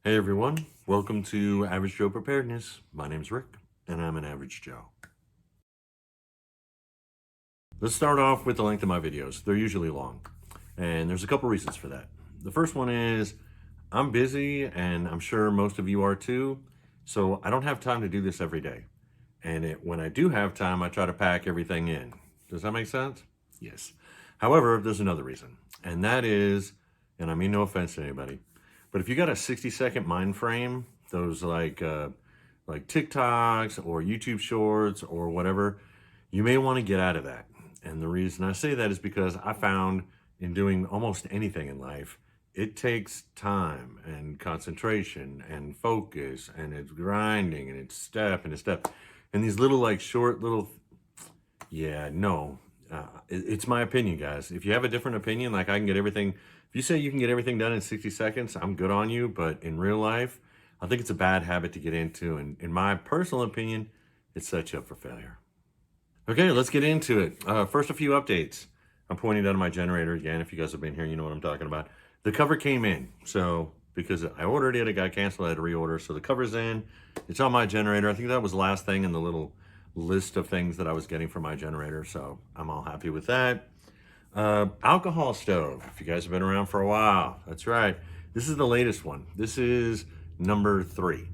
Hey everyone, welcome to Average Joe Preparedness. My name's Rick, and I'm an Average Joe. Let's start off with the length of my videos. They're usually long, and there's a couple reasons for that. The first one is I'm busy, and I'm sure most of you are too, so I don't have time to do this every day. And when I do have time, I try to pack everything in. Does that make sense? Yes. However, there's another reason, and that is, and I mean no offense to anybody, but if you got a 60-second mind frame, those like TikToks or YouTube shorts or whatever, you may want to get out of that. And the reason I say that is because I found in doing almost anything in life, it takes time and concentration and focus, and it's grinding and it's step and it's step. And these little like short little, yeah, no, it's my opinion, guys. If you have a different opinion, like I can get everything, if you say you can get everything done in 60 seconds, I'm good on you. But in real life, I think it's a bad habit to get into. And in my personal opinion, it sets you up for failure. Okay, let's get into it. First, a few updates. I'm pointing down my generator again. If you guys have been here, you know what I'm talking about. The cover came in. So because I ordered it, it got canceled, I had to reorder. So the cover's in. It's on my generator. I think that was the last thing in the little list of things that I was getting for my generator. So I'm all happy with that. Alcohol stove. If you guys have been around for a while, that's right. This is the latest one. This is number 3.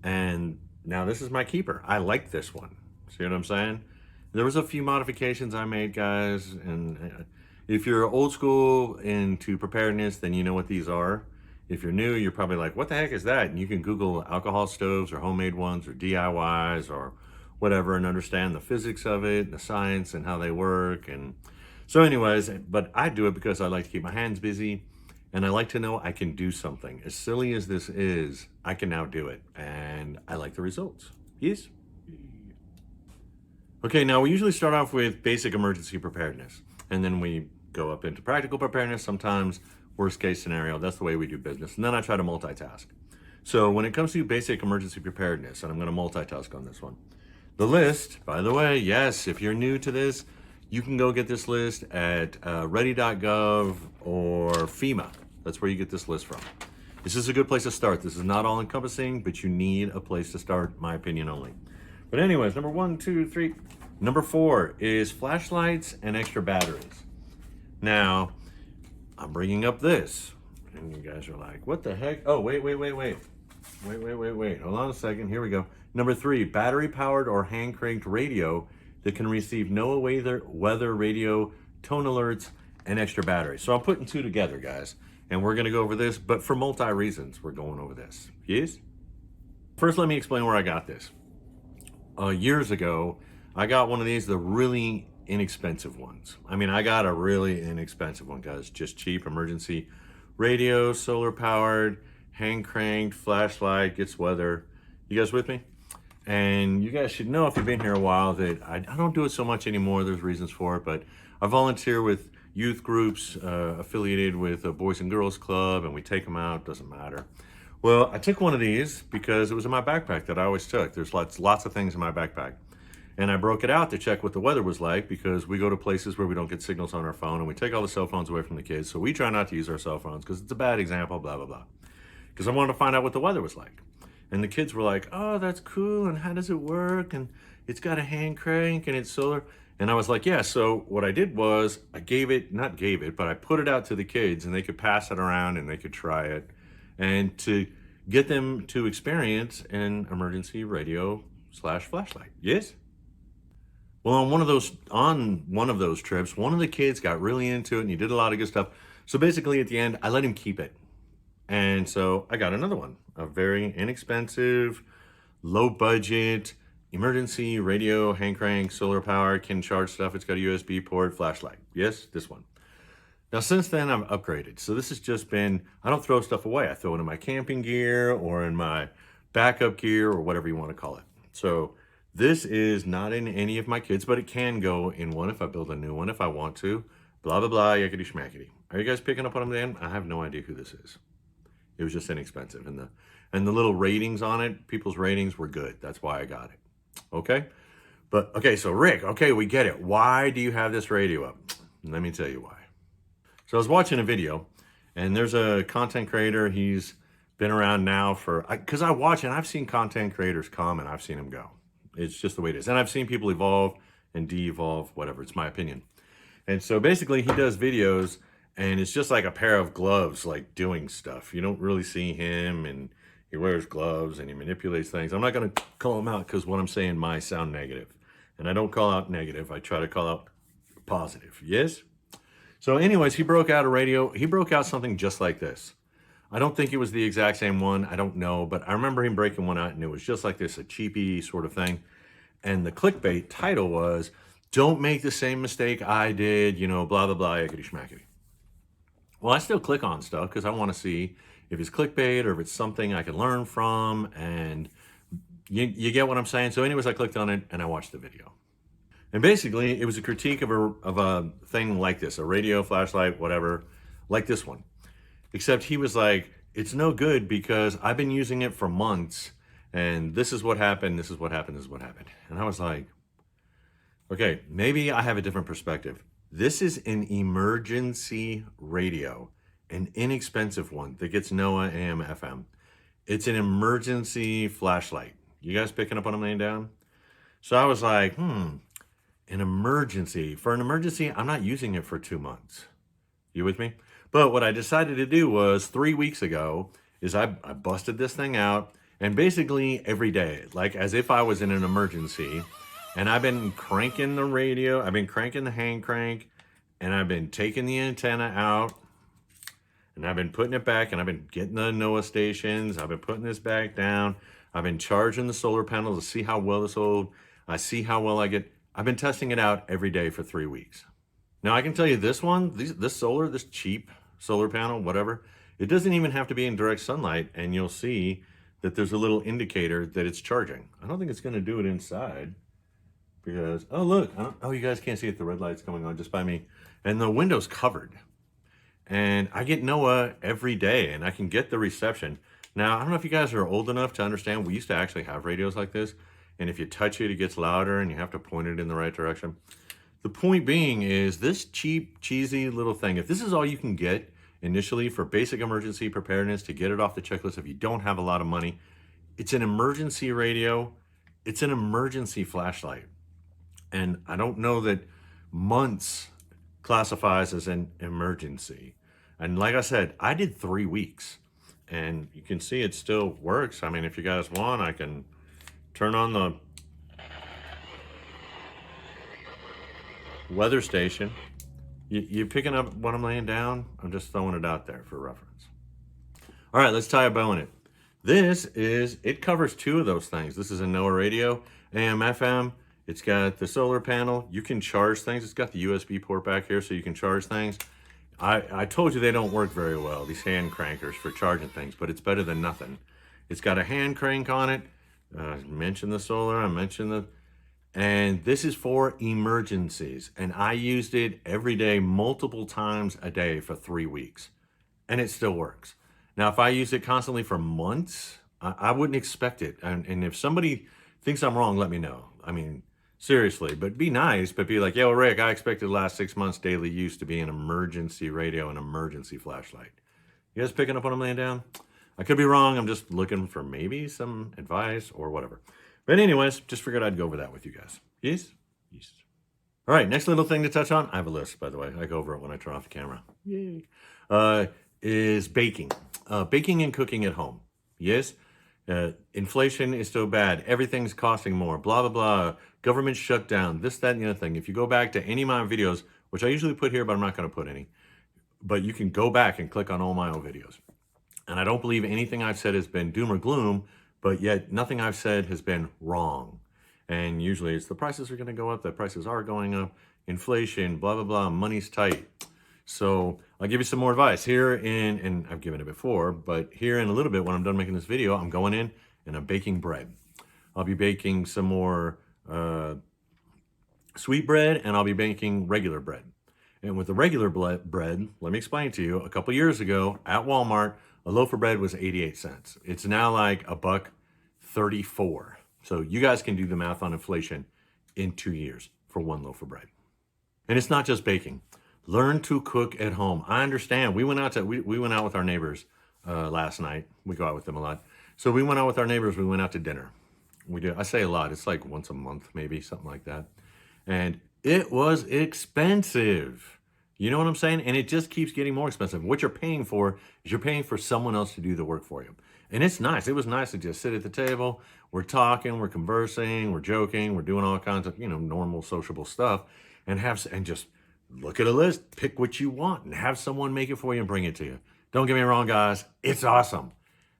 And now this is my keeper. I like this one. See what I'm saying? There was a few modifications I made, guys, and if you're old school into preparedness, then you know what these are. If you're new, you're probably like, what the heck is that? And you can Google alcohol stoves or homemade ones or DIYs or whatever and understand the physics of it, the science and how they work. And so anyways, but I do it because I like to keep my hands busy and I like to know I can do something. As silly as this is, I can now do it and I like the results. Yes? Okay, now we usually start off with basic emergency preparedness, and then we go up into practical preparedness, sometimes worst case scenario. That's the way we do business. And then I try to multitask. So when it comes to basic emergency preparedness, and I'm going to multitask on this one, the list, by the way, yes, if you're new to this, you can go get this list at ready.gov or FEMA. That's where you get this list from. This is a good place to start. This is not all encompassing, but you need a place to start, my opinion only. But anyways, number 1, 2, 3. Number 4 is flashlights and extra batteries. Now, I'm bringing up this, and you guys are like, what the heck? Oh, wait. Hold on a second. Here we go. Number 3, battery-powered or hand-cranked radio that can receive NOAA weather radio, tone alerts, and extra batteries. So I'm putting 2 together, guys, and we're going to go over this, but for multi-reasons, we're going over this. Yes? First, let me explain where I got this. Years ago, I got one of these, the really inexpensive ones. I mean, I got a really inexpensive one, guys, just cheap emergency radio, solar powered, hand cranked, flashlight, gets weather. You guys with me? And you guys should know if you've been here a while that I don't do it so much anymore. There's reasons for it, but I volunteer with youth groups affiliated with a Boys and Girls Club, and we take them out, doesn't matter. Well, I took one of these because it was in my backpack that I always took. There's lots of things in my backpack. And I broke it out to check what the weather was like because we go to places where we don't get signals on our phone and we take all the cell phones away from the kids. So we try not to use our cell phones because it's a bad example, blah, blah, blah. Because I wanted to find out what the weather was like. And the kids were like, oh, that's cool. And how does it work? And it's got a hand crank and it's solar. And I was like, yeah. So what I did was I but I put it out to the kids and they could pass it around and they could try it. And to get them to experience an emergency radio / flashlight. Yes? Well, on one of those trips, one of the kids got really into it and he did a lot of good stuff. So basically at the end, I let him keep it. And so I got another one, a very inexpensive, low budget, emergency radio, hand crank, solar power, can charge stuff. It's got a USB port, flashlight. Yes, this one. Now, since then, I've upgraded. So this has just been, I don't throw stuff away. I throw it in my camping gear or in my backup gear or whatever you want to call it. So this is not in any of my kids, but it can go in one if I build a new one if I want to. Blah, blah, blah, yakety schmackety. Are you guys picking up what I'm saying? I have no idea who this is. It was just inexpensive. And the little ratings on it, people's ratings were good. That's why I got it. Okay? But, okay, so Rick, okay, we get it. Why do you have this radio up? Let me tell you why. So I was watching a video, and there's a content creator. He's been around now because I watch and I've seen content creators come and I've seen them go. It's just the way it is. And I've seen people evolve and de-evolve, whatever. It's my opinion. And so basically he does videos and it's just like a pair of gloves, like doing stuff. You don't really see him, and he wears gloves and he manipulates things. I'm not going to call him out because what I'm saying might sound negative. And I don't call out negative. I try to call out positive. Yes? So anyways, he broke out something just like this. I don't think it was the exact same one. I don't know, but I remember him breaking one out and it was just like this, a cheapy sort of thing. And the clickbait title was, "Don't make the same mistake I did, blah, blah, blah, yickety schmackety." Well, I still click on stuff because I want to see if it's clickbait or if it's something I can learn from. And you get what I'm saying? So anyways, I clicked on it and I watched the video. And basically, it was a critique of a thing like this, a radio, flashlight, whatever, like this one. Except he was like, "It's no good because I've been using it for months and this is what happened, this is what happened, this is what happened." And I was like, okay, maybe I have a different perspective. This is an emergency radio, an inexpensive one that gets NOAA AM FM. It's an emergency flashlight. You guys picking up what I'm laying down? So I was like, an emergency. For an emergency, I'm not using it for 2 months. You with me? But what I decided to do was 3 weeks ago is I busted this thing out, and basically every day, like as if I was in an emergency, and I've been cranking the radio, I've been cranking the hand crank, and I've been taking the antenna out, and I've been putting it back, and I've been getting the NOAA stations, I've been putting this back down, I've been charging the solar panels to see how well this old, I see how well I get. I've been testing it out every day for 3 weeks. Now I can tell you this one, this cheap solar panel, whatever, it doesn't even have to be in direct sunlight, and you'll see that there's a little indicator that it's charging. I don't think it's gonna do it inside because, oh look, you guys can't see it, the red light's coming on just by me. And the window's covered. And I get NOAA every day and I can get the reception. Now, I don't know if you guys are old enough to understand, we used to actually have radios like this. And if you touch it, it gets louder and you have to point it in the right direction. The point being is this cheap, cheesy little thing, if this is all you can get initially for basic emergency preparedness to get it off the checklist, if you don't have a lot of money, it's an emergency radio, it's an emergency flashlight. And I don't know that months classifies as an emergency. And like I said, I did 3 weeks and you can see it still works. I mean, if you guys want, I can turn on the weather station. You picking up what I'm laying down? I'm just throwing it out there for reference. All right, let's tie a bow in it. It covers 2 of those things. This is a NOAA radio, AM, FM. It's got the solar panel. You can charge things. It's got the USB port back here so you can charge things. I told you they don't work very well, these hand crankers for charging things, but it's better than nothing. It's got a hand crank on it. I mentioned the solar, and this is for emergencies. And I used it every day, multiple times a day for 3 weeks, and it still works. Now, if I use it constantly for months, I wouldn't expect it. And if somebody thinks I'm wrong, let me know. I mean, seriously, but be nice, but be like, "Yo, Rick, I expected the last 6 months daily use to be an emergency radio, an emergency flashlight." You guys picking up what I'm laying down? I could be wrong. I'm just looking for maybe some advice or whatever. But anyways, just figured I'd go over that with you guys. Yes? Yes. All right, next little thing to touch on. I have a list, by the way. I go over it when I turn off the camera. Yay. Is baking. Baking and cooking at home. Yes? Inflation is so bad. Everything's costing more. Blah, blah, blah. Government shutdown. This, that, and the other thing. If you go back to any of my videos, which I usually put here, but I'm not going to put any. But you can go back and click on all my old videos. And I don't believe anything I've said has been doom or gloom, but yet nothing I've said has been wrong. And usually it's the prices are going to go up, the prices are going up, inflation, blah, blah, blah, money's tight. So I'll give you some more advice here and I've given it before, but here in a little bit when I'm done making this video, I'm going in and I'm baking bread. I'll be baking some more sweet bread and I'll be baking regular bread. And with the regular bread, let me explain to you, a couple years ago at Walmart, a loaf of bread was 88 cents. It's now like $1.34. So you guys can do the math on inflation in 2 years for 1 loaf of bread. And it's not just baking. Learn to cook at home. I understand. We went out with our neighbors last night. We go out with them a lot. So we went out with our neighbors. We went out to dinner. We did. I say a lot. It's like once a month, maybe something like that. And it was expensive. You know what I'm saying? And it just keeps getting more expensive. What you're paying for is you're paying for someone else to do the work for you. And it's nice. It was nice to just sit at the table. We're talking, we're conversing, we're joking, we're doing all kinds of, normal sociable stuff and just look at a list, pick what you want and have someone make it for you and bring it to you. Don't get me wrong, guys. It's awesome.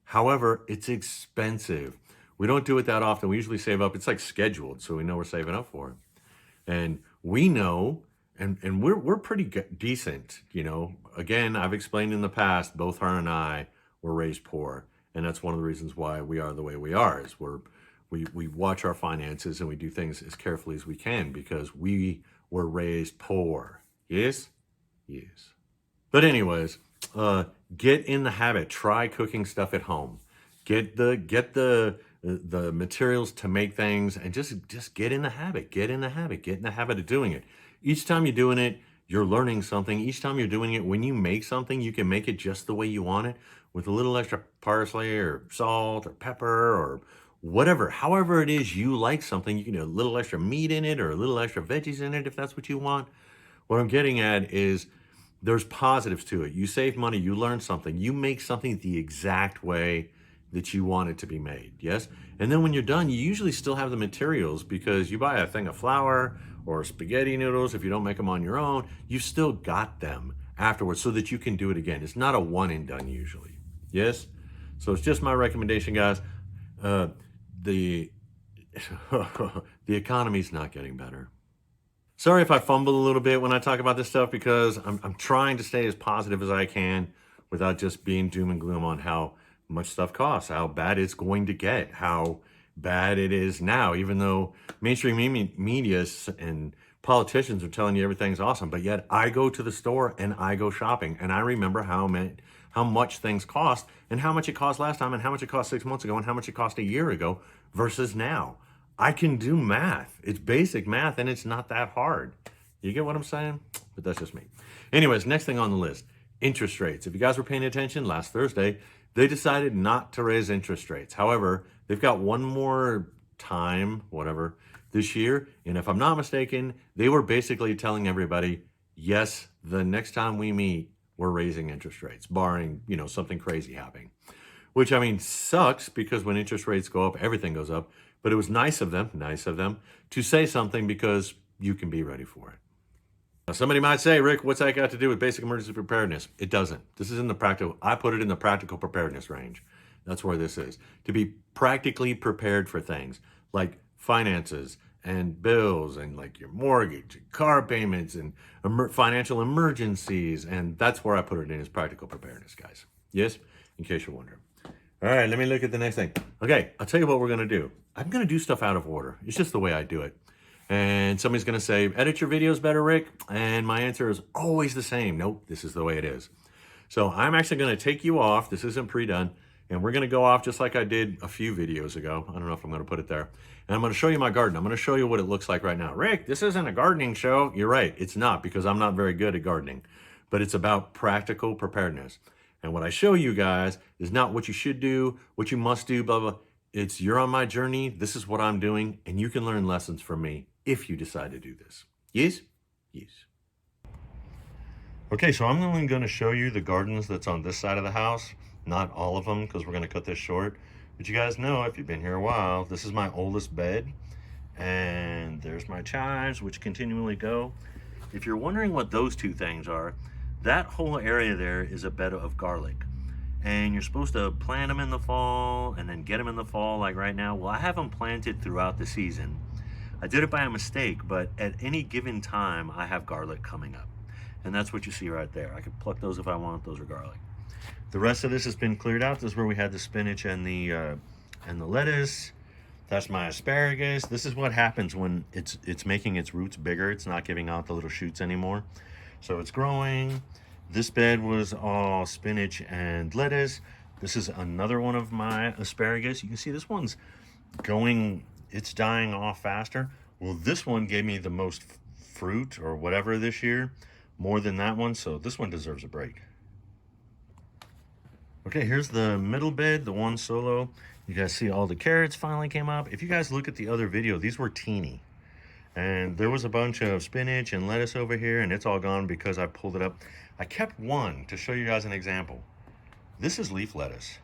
However, it's expensive. We don't do it that often. We usually save up. It's like scheduled, so we know we're saving up for it. And we know, and we're pretty decent, Again, I've explained in the past, both her and I were raised poor, and that's one of the reasons why we are the way we are. Is we watch our finances and we do things as carefully as we can because we were raised poor. Yes, yes. But anyways, get in the habit. Try cooking stuff at home. Get the materials to make things and just get in the habit. Get in the habit. Get in the habit of doing it. Each time you're doing it, you're learning something. Each time you're doing it, when you make something, you can make it just the way you want it with a little extra parsley or salt or pepper or whatever. However it is you like something, you can do a little extra meat in it or a little extra veggies in it if that's what you want. What I'm getting at is there's positives to it. You save money, you learn something, you make something the exact way that you want it to be made. Yes. And then when you're done, you usually still have the materials because you buy a thing of flour or spaghetti noodles. If you don't make them on your own, you've still got them afterwards so that you can do it again. It's not a one and done usually. Yes. So it's just my recommendation, guys. The economy's not getting better. Sorry if I fumble a little bit when I talk about this stuff because I'm trying to stay as positive as I can without just being doom and gloom on how much stuff costs, how bad it's going to get, how bad it is now, even though mainstream media and politicians are telling you everything's awesome. But yet I go to the store and I go shopping and I remember how much things cost and how much it cost last time and how much it cost 6 months ago and how much it cost a year ago versus now. I can do math. It's basic math and it's not that hard. You get what I'm saying? But that's just me. Anyways, next thing on the list, interest rates. If you guys were paying attention last Thursday, they decided not to raise interest rates. However, they've got one more time, whatever, this year. And if I'm not mistaken, they were basically telling everybody, yes, the next time we meet, we're raising interest rates, barring, something crazy happening. Which, sucks because when interest rates go up, everything goes up. But it was nice of them to say something because you can be ready for it. Now, somebody might say, Rick, what's that got to do with basic emergency preparedness? It doesn't. This is in the practical. I put it in the practical preparedness range. That's where this is. To be practically prepared for things like finances and bills and like your mortgage, and car payments and financial emergencies. And that's where I put it in as practical preparedness, guys. Yes, in case you're wondering. All right, let me look at the next thing. Okay, I'll tell you what we're going to do. I'm going to do stuff out of order. It's just the way I do it. And somebody's going to say, edit your videos better, Rick. And my answer is always the same. Nope, this is the way it is. So I'm actually going to take you off. This isn't pre-done. And we're going to go off just like I did a few videos ago. I don't know if I'm going to put it there. And I'm going to show you my garden. I'm going to show you what it looks like right now. Rick, this isn't a gardening show. You're right. It's not because I'm not very good at gardening. But it's about practical preparedness. And what I show you guys is not what you should do, what you must do, blah, blah. It's you're on my journey. This is what I'm doing. And you can learn lessons from me if you decide to do this. Yes? Yes. Okay, so I'm only going to show you the gardens that's on this side of the house. Not all of them because we're going to cut this short. But you guys know, if you've been here a while, this is my oldest bed. And there's my chives, which continually go. If you're wondering what those two things are, that whole area there is a bed of garlic. And you're supposed to plant them in the fall and then get them in the fall like right now. Well, I have them planted throughout the season. I did it by a mistake, but at any given time, I have garlic coming up. And that's what you see right there. I could pluck those if I want. Those are garlic. The rest of this has been cleared out. This is where we had the spinach and the lettuce. That's my asparagus. This is what happens when it's making its roots bigger. It's not giving out the little shoots anymore. So it's growing. This bed was all spinach and lettuce. This is another one of my asparagus. You can see this one's going, it's dying off faster. Well, this one gave me the most fruit or whatever this year, more than that one. So this one deserves a break. Okay, here's the middle bed, the one solo. You guys see all the carrots finally came up. If you guys look at the other video, these were teeny. And there was a bunch of spinach and lettuce over here, and it's all gone because I pulled it up. I kept one to show you guys an example. This is leaf lettuce.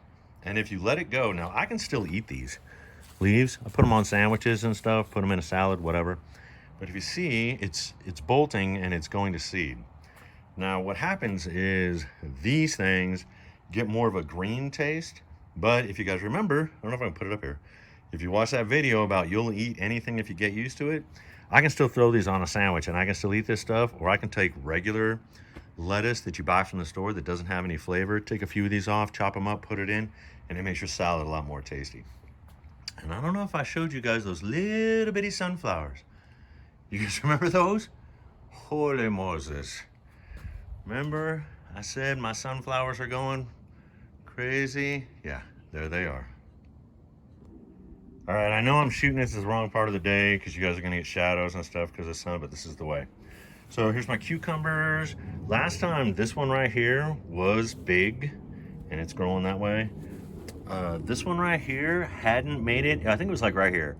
And if you let it go, now I can still eat these leaves. I put them on sandwiches and stuff, put them in a salad, whatever. But if you see, it's bolting and it's going to seed. Now what happens is these things get more of a green taste. But if you guys remember, I don't know if I can put it up here. If you watch that video about you'll eat anything if you get used to it, I can still throw these on a sandwich and I can still eat this stuff, or I can take regular lettuce that you buy from the store that doesn't have any flavor, take a few of these off, chop them up, put it in, and it makes your salad a lot more tasty. And I don't know if I showed you guys those little bitty sunflowers. You guys remember those? Holy Moses. Remember I said my sunflowers are going crazy? Yeah, there they are. All right, I know I'm shooting this as the wrong part of the day because you guys are gonna get shadows and stuff because of the sun, but this is the way. So here's my cucumbers. Last time, this one right here was big and it's growing that way. This one right here hadn't made it. I think it was like right here.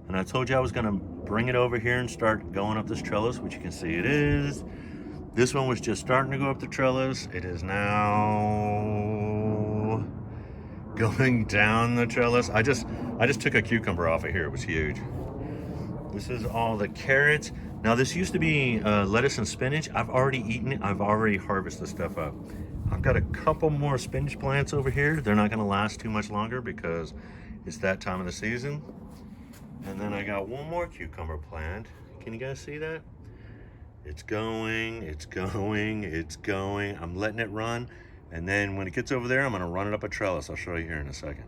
And I told you I was gonna bring it over here and start going up this trellis, which you can see it is. This one was just starting to go up the trellis. It is now going down the trellis. I just took a cucumber off of here. It was huge. This is all the carrots. Now this used to be lettuce and spinach. I've already eaten it. I've already harvested stuff up. I've got a couple more spinach plants over here. They're not gonna last too much longer because it's that time of the season. And then I got one more cucumber plant. Can you guys see that? It's going, it's going, it's going. I'm letting it run. And then when it gets over there, I'm gonna run it up a trellis. I'll show you here in a second.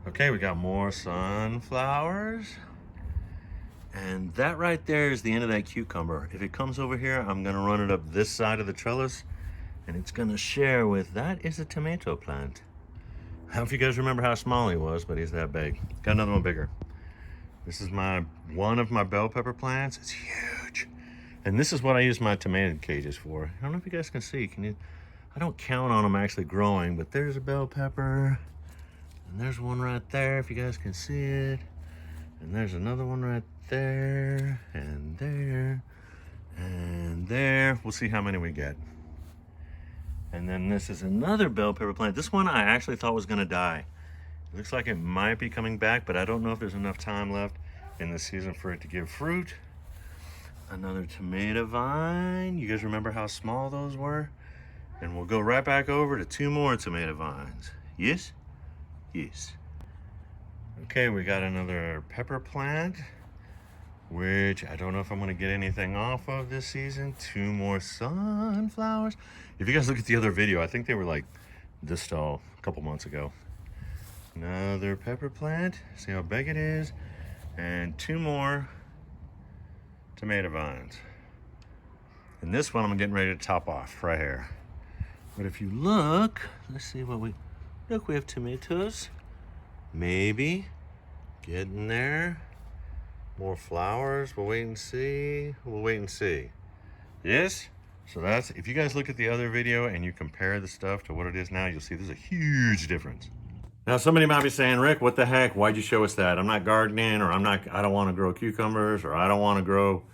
Okay, we got more sunflowers. And that right there is the end of that cucumber. If it comes over here, I'm gonna run it up this side of the trellis and it's gonna share with, that is a tomato plant. I don't know if you guys remember how small he was, but he's that big. Got another one bigger. This is one of my bell pepper plants. It's huge. And this is what I use my tomato cages for. I don't know if you guys can see. I don't count on them actually growing, but there's a bell pepper. And there's one right there, if you guys can see it. And there's another one right there, and there, and there. We'll see how many we get. And then this is another bell pepper plant. This one I actually thought was gonna die. It looks like it might be coming back, but I don't know if there's enough time left in the season for it to give fruit. Another tomato vine. You guys remember how small those were? And we'll go right back over to two more tomato vines. Yes? Yes. Okay, we got another pepper plant, which I don't know if I'm gonna get anything off of this season. Two more sunflowers. If you guys look at the other video, I think they were like this tall a couple months ago. Another pepper plant. See how big it is. And two more tomato vines. And this one I'm getting ready to top off right here. But if you look, let's see what we have tomatoes. Maybe getting there. More flowers. We'll wait and see. We'll wait and see. Yes? So that's, if you guys look at the other video and you compare the stuff to what it is now, you'll see there's a huge difference. Now somebody might be saying, Rick, what the heck? Why'd you show us that? I'm not gardening, or I don't want to grow cucumbers, or I don't want to grow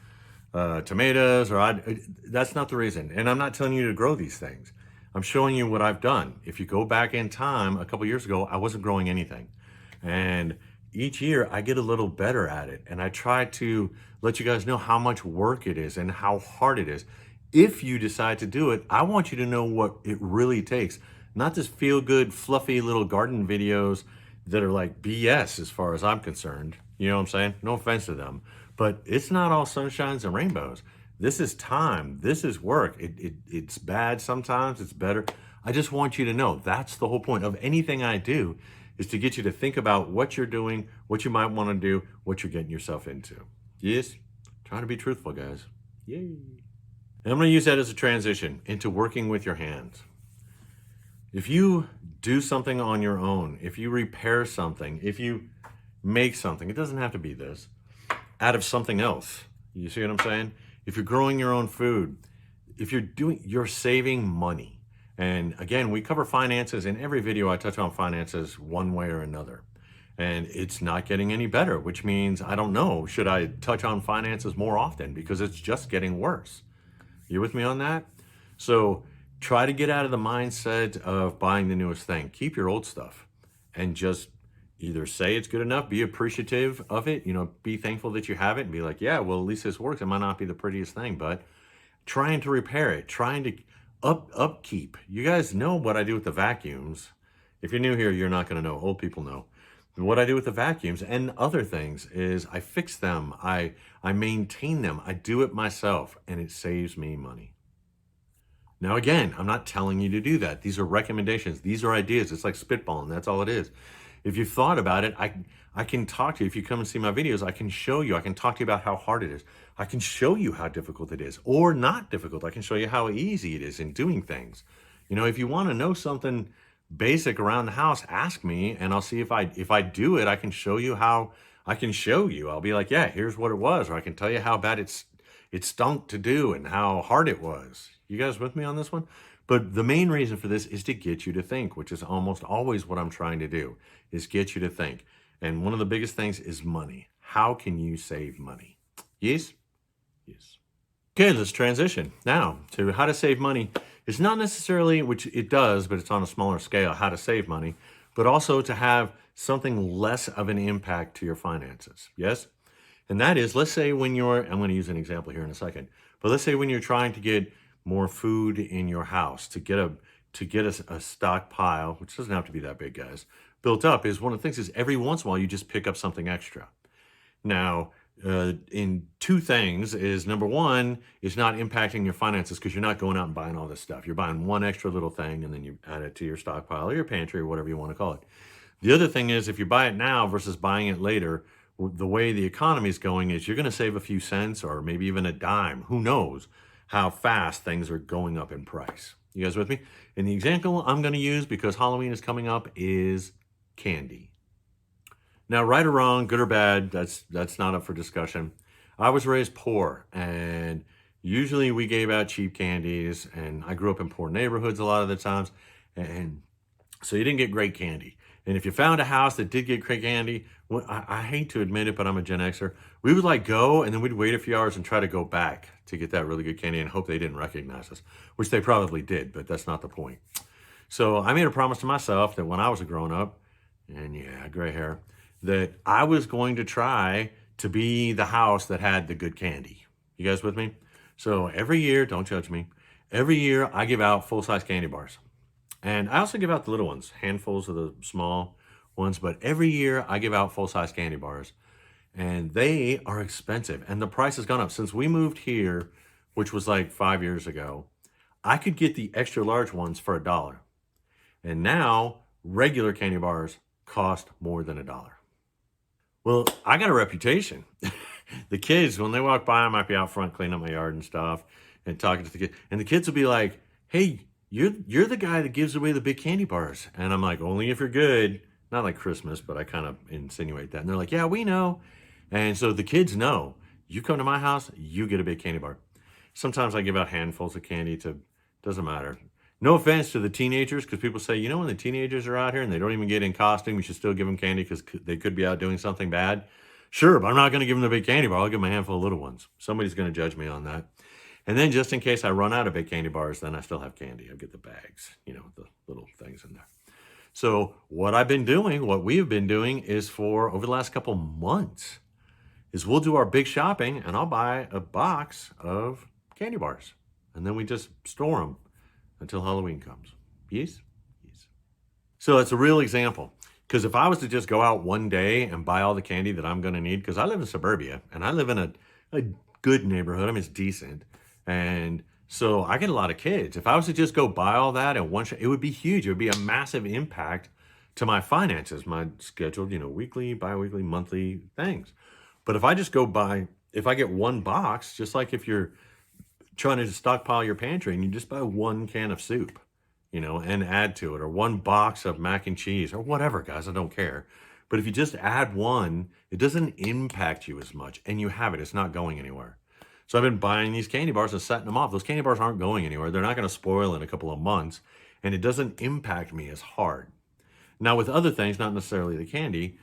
tomatoes, or that's not the reason. And I'm not telling you to grow these things. I'm showing you what I've done. If you go back in time, a couple years ago, I wasn't growing anything. And each year I get a little better at it. And I try to let you guys know how much work it is and how hard it is. If you decide to do it, I want you to know what it really takes. Not just feel good, fluffy little garden videos that are like BS as far as I'm concerned. You know what I'm saying? No offense to them, but it's not all sunshines and rainbows. This is time. This is work. It's bad sometimes. It's better. I just want you to know that's the whole point of anything I do, is to get you to think about what you're doing, what you might want to do, what you're getting yourself into. Yes? Trying to be truthful, guys. Yay. And I'm going to use that as a transition into working with your hands. If you do something on your own, if you repair something, if you make something, it doesn't have to be this, out of something else. You see what I'm saying? If you're growing your own food, if you're saving money. And again, we cover finances in every video. I touch on finances one way or another. And it's not getting any better, which means I don't know, should I touch on finances more often because it's just getting worse? You with me on that? So try to get out of the mindset of buying the newest thing. Keep your old stuff and just either say it's good enough, be appreciative of it, be thankful that you have it and be like, yeah, well, at least this works. It might not be the prettiest thing, but trying to repair it, trying to upkeep. You guys know what I do with the vacuums. If you're new here, you're not going to know. Old people know. What I do with the vacuums and other things is I fix them. I maintain them. I do it myself and it saves me money. Now, again, I'm not telling you to do that. These are recommendations. These are ideas. It's like spitballing. That's all it is. If you've thought about it, I can talk to you. If you come and see my videos, I can show you. I can talk to you about how hard it is. I can show you how difficult it is or not difficult. I can show you how easy it is in doing things. If you want to know something basic around the house, ask me and I'll see if I do it. I can show you how. I can show you. I'll be like, yeah, here's what it was. Or I can tell you how bad it stunk to do and how hard it was. You guys with me on this one? But the main reason for this is to get you to think, which is almost always what I'm trying to do, is get you to think. And one of the biggest things is money. How can you save money? Yes? Yes. Okay, let's transition now to how to save money. It's not necessarily, which it does, but it's on a smaller scale, how to save money, but also to have something less of an impact to your finances. Yes? And that is, let's say when I'm going to use an example here in a second, but let's say when you're trying to get more food in your house, to get a stockpile, which doesn't have to be that big, guys, built up, is one of the things is every once in a while you just pick up something extra. Now, in two things is number one is not impacting your finances because you're not going out and buying all this stuff. You're buying one extra little thing and then you add it to your stockpile or your pantry or whatever you want to call it. The other thing is if you buy it now versus buying it later, the way the economy is going is you're going to save a few cents or maybe even a dime. Who knows how fast things are going up in price. You guys with me? And the example I'm going to use because Halloween is coming up is candy. Now, right or wrong, good or bad, that's not up for discussion. I was raised poor and usually we gave out cheap candies and I grew up in poor neighborhoods a lot of the times. And so you didn't get great candy. And if you found a house that did get great candy, well, I hate to admit it, but I'm a Gen Xer. We would go and then we'd wait a few hours and try to go back to get that really good candy and hope they didn't recognize us, which they probably did, but that's not the point. So I made a promise to myself that when I was a grown up, and yeah, gray hair, that I was going to try to be the house that had the good candy. You guys with me? So every year, don't judge me, every year I give out full-size candy bars. And I also give out the little ones, handfuls of the small ones, but every year I give out full-size candy bars. And they are expensive. And the price has gone up. Since we moved here, which was like 5 years ago, I could get the extra large ones for $1. And now regular candy bars cost more than $1. Well, I got a reputation. The kids, when they walk by, I might be out front cleaning up my yard and stuff and talking to the kids. And the kids will be like, hey, you're the guy that gives away the big candy bars. And I'm like, only if you're good. Not like Christmas, but I kind of insinuate that. And they're like, yeah, we know. And so the kids know, you come to my house, you get a big candy bar. Sometimes I give out handfuls of candy doesn't matter. No offense to the teenagers, because people say, when the teenagers are out here and they don't even get in costume, you should still give them candy because they could be out doing something bad. Sure, but I'm not going to give them the big candy bar. I'll give them a handful of little ones. Somebody's going to judge me on that. And then just in case I run out of big candy bars, then I still have candy. I'll get the bags, the little things in there. So what we have been doing is for over the last couple months is we'll do our big shopping and I'll buy a box of candy bars. And then we just store them until Halloween comes. Yes? Yes. So that's a real example. Because if I was to just go out one day and buy all the candy that I'm going to need, because I live in suburbia and I live in a good neighborhood. I mean, it's decent. And so I get a lot of kids. If I was to just go buy all that at one shot, it would be huge. It would be a massive impact to my finances, my scheduled, weekly, bi-weekly, monthly things. But if I just if I get one box, just like if you're trying to stockpile your pantry and you just buy one can of soup, and add to it, or one box of mac and cheese or whatever, guys, I don't care. But if you just add one, it doesn't impact you as much and you have it, it's not going anywhere. So I've been buying these candy bars and setting them off. Those candy bars aren't going anywhere. They're not going to spoil in a couple of months. and it doesn't impact me as hard. Now, with other things, not necessarily the candy,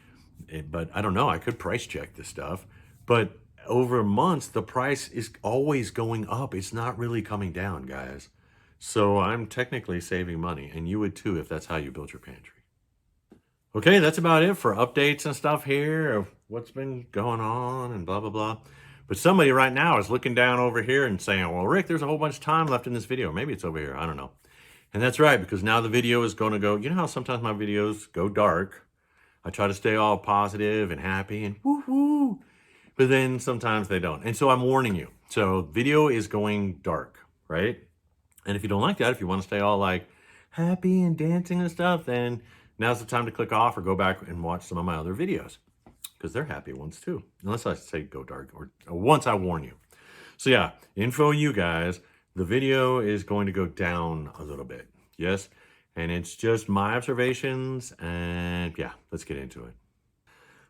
but I don't know, I could price check this stuff, but over months, the price is always going up. It's not really coming down, guys. So I'm technically saving money, and you would too if that's how you build your pantry. Okay, that's about it for updates and stuff here of what's been going on and blah, blah, blah. But somebody right now is looking down over here and saying, well, Rick, there's a whole bunch of time left in this video. Maybe it's over here. I don't know. And that's right, because now the video is going to go, you know how sometimes my videos go dark? I try to stay all positive and happy and woo-hoo, but then sometimes they don't. And so I'm warning you. So video is going dark, right? And if you don't like that, if you want to stay all like happy and dancing and stuff, then now's the time to click off or go back and watch some of my other videos because they're happy ones too. Unless I say go dark or once I warn you. So yeah, info you guys, the video is going to go down a little bit. Yes. And it's just my observations and yeah, let's get into it.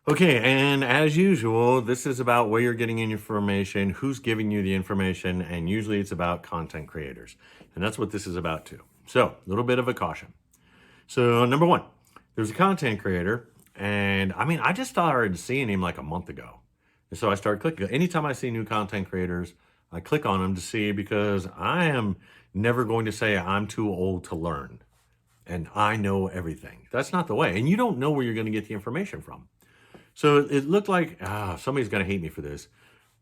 Okay, and as usual, this is about where you're getting in your information, who's giving you the information, and usually it's about content creators. And that's what this is about too. So, a little bit of a caution. So, number one, there's a content creator, and I mean, I just started seeing him like a month ago. And so I started clicking. Anytime I see new content creators, I click on them to see because I am never going to say I'm too old to learn and I know everything. That's not the way. And you don't know where you're going to get the information from. So it looked like somebody's going to hate me for this,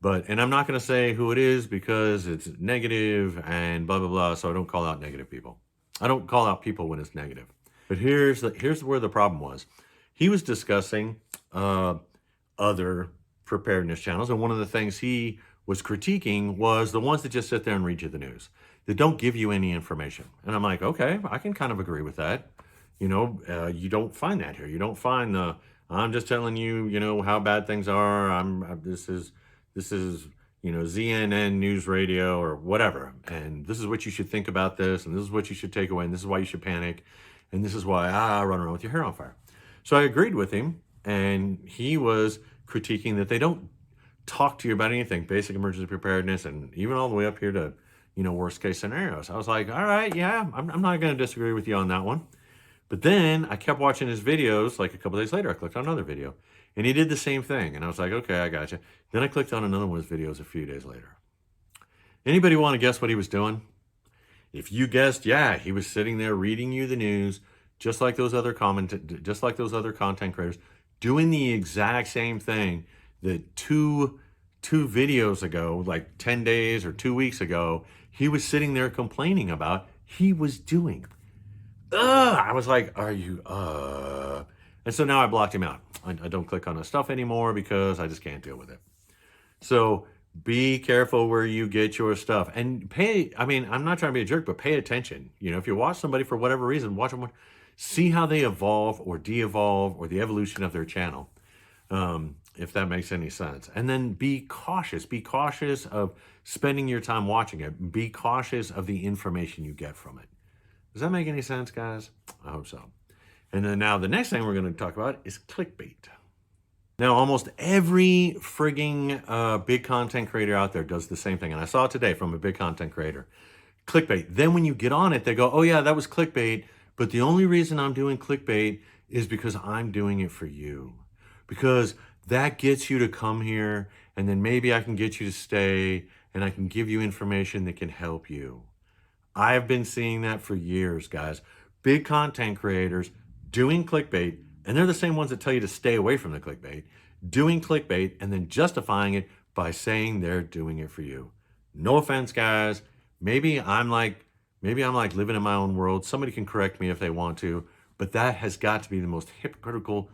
and I'm not going to say who it is because it's negative and blah, blah, blah. So I don't call out negative people. I don't call out people when it's negative. But here's where the problem was. He was discussing other preparedness channels. And one of the things he was critiquing was the ones that just sit there and read you the news, that don't give you any information. And I'm like, okay, I can kind of agree with that. You know, you don't find that here. You don't find the, I'm just telling you, you know, how bad things are. This is, you know, ZNN News Radio or whatever. And this is what you should think about this. And this is what you should take away. And this is why you should panic. And this is why I run around with your hair on fire. So I agreed with him. And he was critiquing that they don't talk to you about anything, basic emergency preparedness, and even all the way up here to, you know, worst case scenarios. I was like, all right, yeah, I'm not going to disagree with you on that one. But then I kept watching his videos. Like a couple days later, I clicked on another video and he did the same thing. And I was like, okay, I got you. Then I clicked on another one of his videos a few days later. Anybody want to guess what he was doing? If you guessed, yeah, he was sitting there reading you the news, just like those other content creators, doing the exact same thing that two videos ago, like 10 days or 2 weeks ago, he was sitting there complaining about he was doing. I was like, are you, And so now I blocked him out. I don't click on his stuff anymore because I just can't deal with it. So be careful where you get your stuff and I'm not trying to be a jerk, but pay attention. You know, if you watch somebody for whatever reason, watch them, see how they evolve or de-evolve or the evolution of their channel. If that makes any sense. And then be cautious of spending your time watching it. Be cautious of the information you get from it. Does that make any sense, guys? I hope so. And then now the next thing we're going to talk about is clickbait. Now, almost every frigging big content creator out there does the same thing. And I saw it today from a big content creator. Clickbait. Then when you get on it, they go, oh yeah, that was clickbait. But the only reason I'm doing clickbait is because I'm doing it for you. Because that gets you to come here, and then maybe I can get you to stay, and I can give you information that can help you. I've been seeing that for years, guys. Big content creators doing clickbait, and they're the same ones that tell you to stay away from the clickbait, doing clickbait and then justifying it by saying they're doing it for you. No offense, guys. Maybe I'm like living in my own world. Somebody can correct me if they want to, but that has got to be the most hypocritical,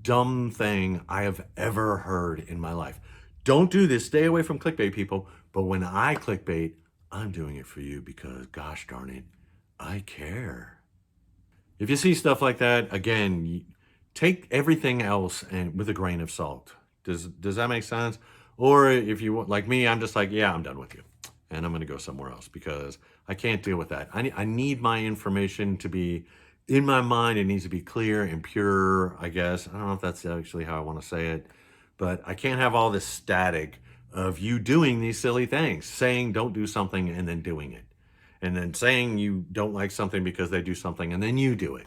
dumb thing I have ever heard in my life. Don't do this. Stay away from clickbait, people. But when I clickbait, I'm doing it for you because, gosh darn it, I care. If you see stuff like that, again, take everything else and with a grain of salt. Does that make sense? Or if you like me, I'm just like, yeah, I'm done with you. And I'm going to go somewhere else because I can't deal with that. I need my information to be in my mind. It needs to be clear and pure, I guess. I don't know if that's actually how I want to say it, but I can't have all this static of you doing these silly things, saying don't do something and then doing it. and then saying you don't like something because they do something and then you do it.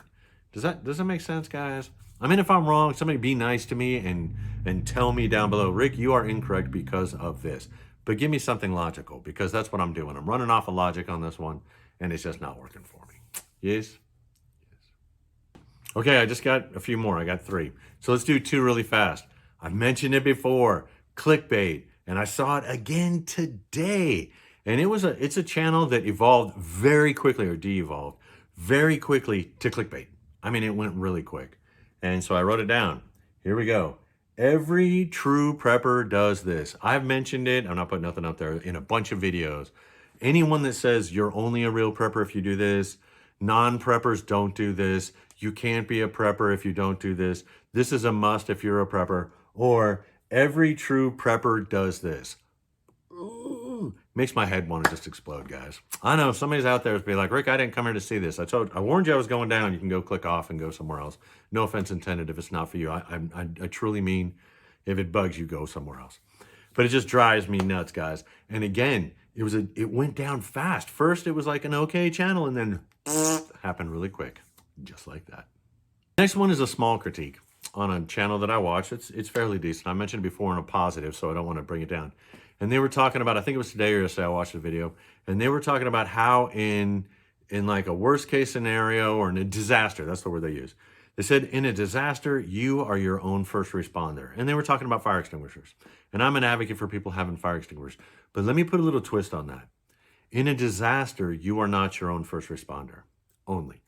Does that make sense, guys? I mean, if I'm wrong, somebody be nice to me and tell me down below, Rick, you are incorrect because of this. But give me something logical, because that's what I'm doing. I'm running off of logic on this one, and it's just not working for me. Yes? Okay, I just got a few more. I got 3. So let's do 2 really fast. I've mentioned it before, clickbait, and I saw it again today. And it's a channel that evolved very quickly, or de-evolved very quickly to clickbait. I mean, it went really quick. And so I wrote it down. Here we go. Every true prepper does this. I've mentioned it. I'm not putting nothing up there, in a bunch of videos. Anyone that says you're only a real prepper if you do this, non-preppers don't do this, you can't be a prepper if you don't do this, this is a must if you're a prepper, or every true prepper does this. Ooh, makes my head want to just explode, guys. I know somebody's out there is be like, Rick, I didn't come here to see this. I warned you I was going down. You can go click off and go somewhere else. No offense intended if it's not for you. I truly mean, if it bugs you, go somewhere else. But it just drives me nuts, guys. And again, it went down fast. First, it was like an okay channel, and then happened really quick, just like that. Next one is a small critique on a channel that I watch. It's fairly decent. I mentioned it before in a positive, so I don't want to bring it down. And they were talking about, I think it was today or yesterday, I watched the video, and they were talking about how in like a worst case scenario or in a disaster, that's the word they use. They said, in a disaster, you are your own first responder. And they were talking about fire extinguishers. And I'm an advocate for people having fire extinguishers. But let me put a little twist on that. In a disaster, you are not your own first responder only.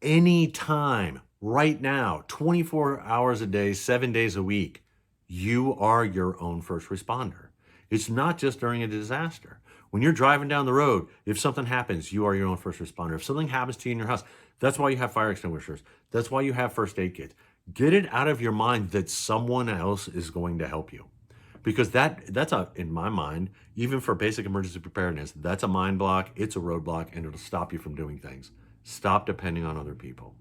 Anytime, right now, 24 hours a day, 7 days a week, you are your own first responder. It's not just during a disaster. When you're driving down the road, if something happens, you are your own first responder. If something happens to you in your house, that's why you have fire extinguishers. That's why you have first aid kits. Get it out of your mind that someone else is going to help you. Because that's in my mind, even for basic emergency preparedness, that's a mind block, it's a roadblock, and it'll stop you from doing things. Stop depending on other people.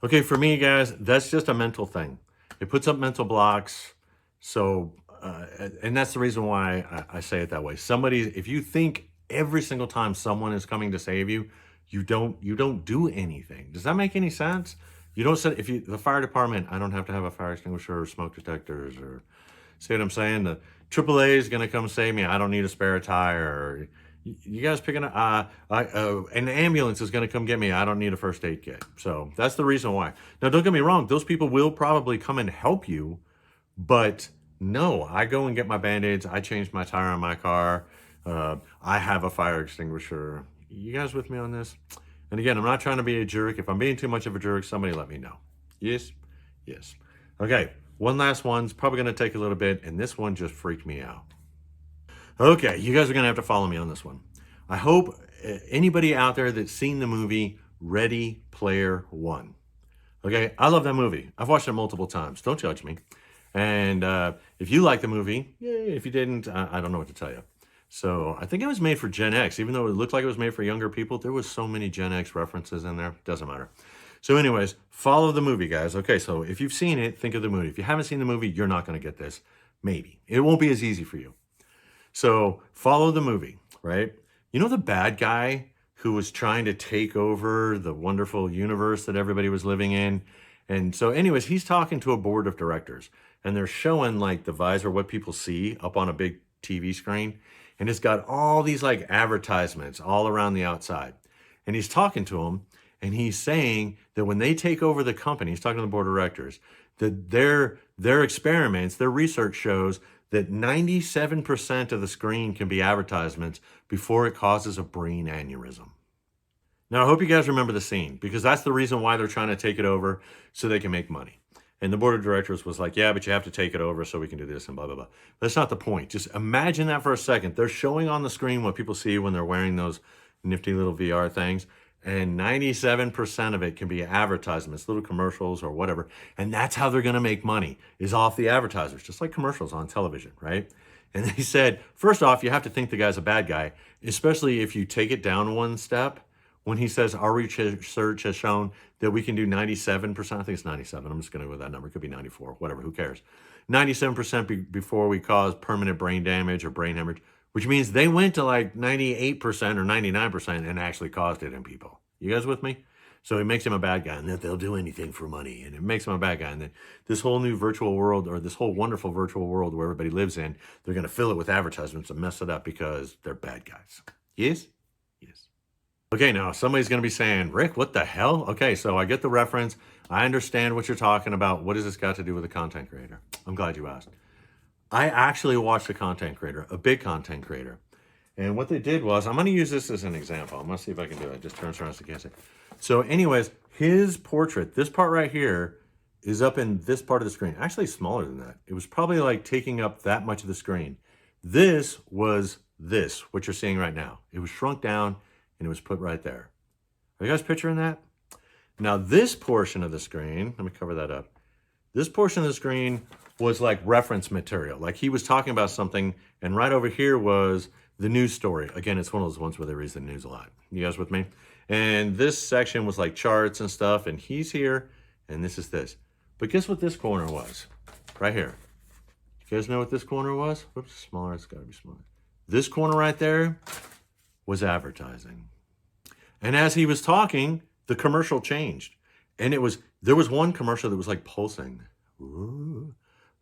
Okay, for me, guys, that's just a mental thing. It puts up mental blocks. So, and that's the reason why I say it that way. If you think every single time someone is coming to save you, you don't do anything. Does that make any sense? You don't say, the fire department, I don't have to have a fire extinguisher or smoke detectors, or see what I'm saying? The AAA is going to come save me. I don't need a spare tire. Or, you guys picking up, an ambulance is going to come get me. I don't need a first aid kit. So that's the reason why. Now, don't get me wrong. Those people will probably come and help you, but no, I go and get my Band-Aids. I change my tire on my car. I have a fire extinguisher. You guys with me on this? And again, I'm not trying to be a jerk. If I'm being too much of a jerk, somebody let me know. Yes? Yes. Okay, one last one's probably going to take a little bit, and this one just freaked me out. Okay, you guys are going to have to follow me on this one. I hope anybody out there that's seen the movie Ready Player One. Okay, I love that movie. I've watched it multiple times. Don't judge me. And if you like the movie, yay. If you didn't, I don't know what to tell you. So I think it was made for Gen X. Even though it looked like it was made for younger people, there was so many Gen X references in there. Doesn't matter. So anyways, follow the movie, guys. Okay, so if you've seen it, think of the movie. If you haven't seen the movie, you're not going to get this. Maybe. It won't be as easy for you. So follow the movie, right? You know the bad guy who was trying to take over the wonderful universe that everybody was living in? And so anyways, he's talking to a board of directors, and they're showing like the visor, what people see up on a big TV screen. And it's got all these like advertisements all around the outside. And he's talking to them, and he's saying that when they take over the company, he's talking to the board of directors, that their experiments, their research shows that 97% of the screen can be advertisements before it causes a brain aneurysm. Now, I hope you guys remember the scene, because that's the reason why they're trying to take it over, so they can make money. And the board of directors was like, yeah, but you have to take it over so we can do this and blah, blah, blah. That's not the point. Just imagine that for a second. They're showing on the screen what people see when they're wearing those nifty little VR things. And 97% of it can be advertisements, little commercials or whatever. And that's how they're going to make money, is off the advertisers, just like commercials on television, right? And they said, first off, you have to think the guy's a bad guy, especially if you take it down one step. When he says our research has shown that we can do 97%, I think it's 97, I'm just going to go with that number, it could be 94, whatever, who cares? 97% before we cause permanent brain damage or brain hemorrhage. which means they went to like 98% or 99% and actually caused it in people. You guys with me? So it makes him a bad guy, and that they'll do anything for money, and it makes him a bad guy. And then this whole new virtual world, or this whole wonderful virtual world where everybody lives in, they're going to fill it with advertisements and mess it up because they're bad guys. Yes? Yes. Okay, now somebody's going to be saying, Rick, what the hell? Okay, so I get the reference. I understand what you're talking about. What does this got to do with a content creator? I'm glad you asked. I actually watched a content creator, a big content creator. And what they did was, I'm going to use this as an example. I'm going to see if I can do it. Just turn around so you can't see. So anyways, his portrait, this part right here, is up in this part of the screen. Actually smaller than that. It was probably like taking up that much of the screen. This was this, what you're seeing right now. It was shrunk down and it was put right there. Are you guys picturing that? Now this portion of the screen, let me cover that up. This portion of the screen was like reference material. Like he was talking about something, and right over here was the news story. Again, it's one of those ones where they raise the news a lot. You guys with me? And this section was like charts and stuff, and he's here, and this is this. But guess what this corner was? Right here. You guys know what this corner was? Whoops, smaller, it's gotta be smaller. This corner right there was advertising. And as he was talking, the commercial changed. And there was one commercial that was like pulsing. Ooh,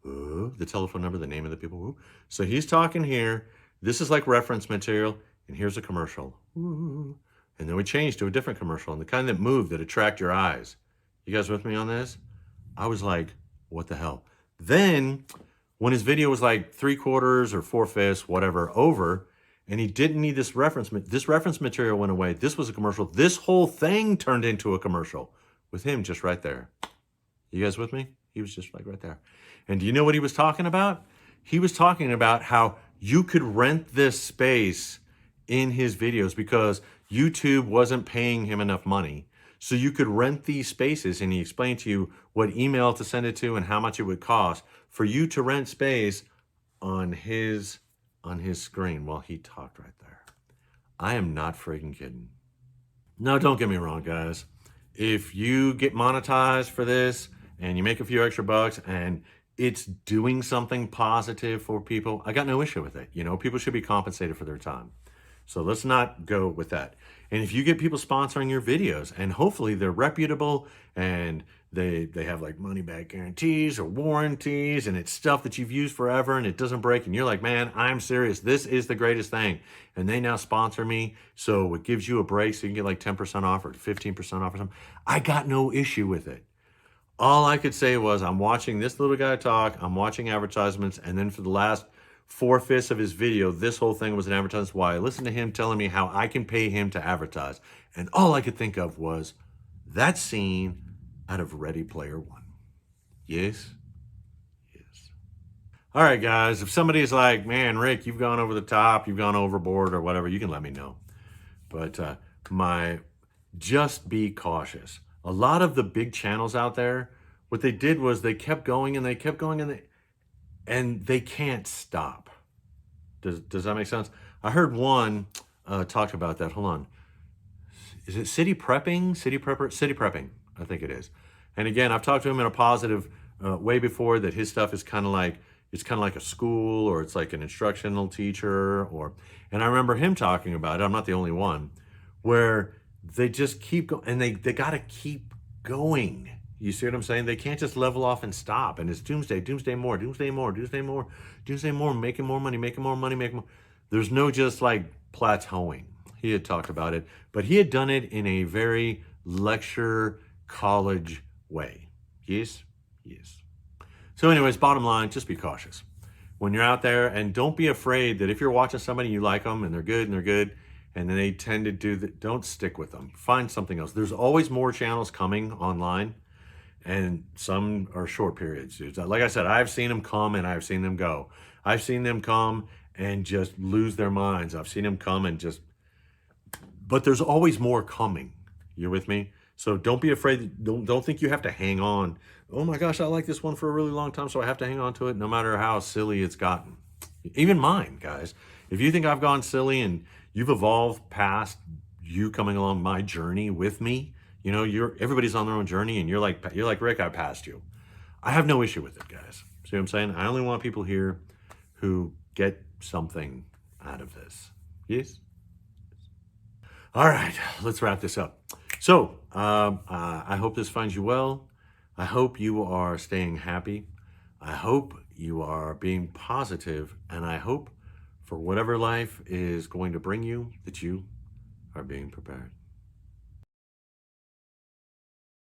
ooh, the telephone number, the name of the people. Ooh. So he's talking here. This is like reference material, and here's a commercial. Ooh. And then we changed to a different commercial, and the kind that moved, that attract your eyes. You guys with me on this? I was like, what the hell? Then, when his video was like 3/4 or 4/5, whatever, over, and he didn't need this reference material went away. This was a commercial. This whole thing turned into a commercial with him just right there. You guys with me? He was just like right there. And do you know what he was talking about? He was talking about how you could rent this space in his videos because YouTube wasn't paying him enough money. So you could rent these spaces, and he explained to you what email to send it to and how much it would cost for you to rent space on his screen while he talked right there. I am not freaking kidding. Now, don't get me wrong, guys. If you get monetized for this and you make a few extra bucks and it's doing something positive for people, I got no issue with it. You know, people should be compensated for their time. So let's not go with that. And if you get people sponsoring your videos, and hopefully they're reputable and they have like money back guarantees or warranties, and it's stuff that you've used forever and it doesn't break, and you're like, man, I'm serious, this is the greatest thing, and they now sponsor me, so it gives you a break so you can get like 10% off or 15% off or something, I got no issue with it. All I could say was, I'm watching this little guy talk, I'm watching advertisements, and then for the last 4/5 of his video, this whole thing was an advertisement. Why? I listened to him telling me how I can pay him to advertise. And all I could think of was that scene out of Ready Player One. Yes? Yes. All right, guys. If somebody's like, man, Rick, you've gone over the top, you've gone overboard or whatever, you can let me know. But just be cautious. A lot of the big channels out there, what they did was they kept going and they kept going and they can't stop. Does that make sense? I heard one talk about that. Hold on. Is it City Prepping? City Prepping, I think it is. And again, I've talked to him in a positive way before, that his stuff is kind of like, it's kind of like a school, or it's like an instructional teacher, and I remember him talking about it, I'm not the only one, where they just keep going, and they got to keep going. You see what I'm saying? They can't just level off and stop. And it's doomsday, doomsday more, doomsday more, doomsday more, doomsday more, making more money, making more money, making more. There's no just like plateauing. He had talked about it, but he had done it in a very lecture, college way. Yes? Yes. So anyways, bottom line, just be cautious. When you're out there, and don't be afraid that if you're watching somebody, you like them and they're good, and then they tend to do that, don't stick with them. Find something else. There's always more channels coming online. And some are short periods, dude. Like I said, I've seen them come and I've seen them go. I've seen them come and just lose their minds. I've seen them come and just, but there's always more coming. You're with me? So don't be afraid. Don't think you have to hang on. Oh my gosh, I like this one for a really long time, so I have to hang on to it, no matter how silly it's gotten. Even mine, guys. If you think I've gone silly and you've evolved past you coming along my journey with me, you know, everybody's on their own journey, and you're like, Rick, I passed you. I have no issue with it, guys. See what I'm saying? I only want people here who get something out of this. Yes? All right, let's wrap this up. So, I hope this finds you well. I hope you are staying happy. I hope you are being positive, and I hope for whatever life is going to bring you that you are being prepared.